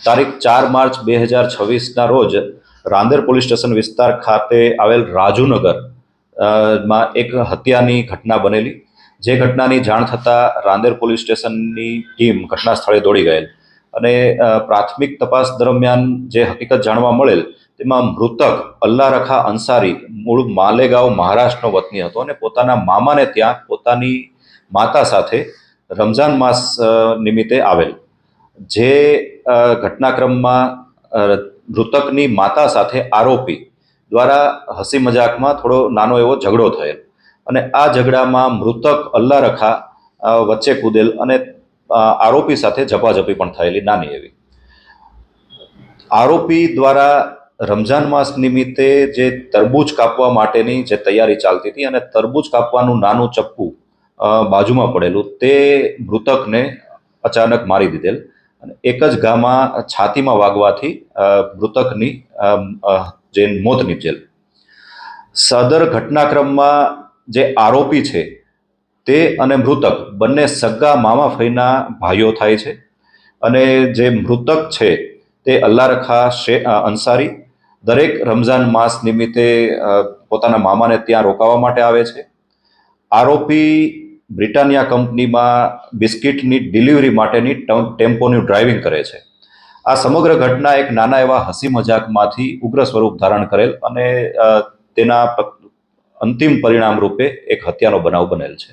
તારીખ 4 માર્ચ 2026ના રોજ Rander police station વિસ્તાર ખાતે આવેલ રાજુનગર માં એક હત્યાની ઘટના બનેલી, જે ઘટનાની જાણ થતાં રાંદેર પોલીસ સ્ટેશનની ટીમ ઘટના સ્થળે દોડી ગયેલ અને પ્રાથમિક તપાસ દરમિયાન જે હકીકત જાણવા મળેલ તેમાં મૃતક અલ્લા રખા અંસારી મૂળ માલેગાંવ મહારાષ્ટ્રનો વતની હતો અને પોતાના મામાને ત્યાં પોતાની માતા સાથે રમઝાન માસ નિમિત્તે આવેલ। જે ઘટનાક્રમમાં મૃતકની માતા સાથે આરોપી દ્વારા હસી મજાકમાં થોડો નાનો એવો ઝઘડો થયેલ અને આ ઝઘડામાં મૃતક અલ્લા રખા વચ્ચે કૂદેલ અને આરોપી સાથે ઝપાઝપી પણ થયેલી નાની એવી। આરોપી દ્વારા રમઝાન માસ નિમિત્તે જે તરબૂચ કાપવા માટેની જે તૈયારી ચાલતી હતી અને તરબૂચ કાપવાનું નાનું ચપ્પુ બાજુમાં પડેલું તે મૃતકને અચાનક મારી દીધેલ અને એક જ ઘામાં છાતીમાં વાગવાથી મૃતકની જે મોત નીપજેલ। સદર ઘટનાક્રમમાં જે આરોપી છે તે અને મૃતક બંને સગા મામા ફઈના ભાઈઓ થાય છે અને જે મૃતક છે તે અલ્લા રખા અંસારી દરેક રમઝાન માસ નિમિત્તે પોતાના મામાને ત્યાં રોકાવા માટે આવે છે। આરોપી બ્રિટાનિયા કંપનીમાં બિસ્કિટની ડિલિવરી માટેની ટેમ્પોની ડ્રાઇવિંગ કરે છે। આ સમગ્ર ઘટના એક નાના એવા હસી મજાકમાંથી ઉગ્ર સ્વરૂપ ધારણ કરેલ અને તેના અંતિમ પરિણામ રૂપે એક હત્યાનો બનાવ બનેલ છે।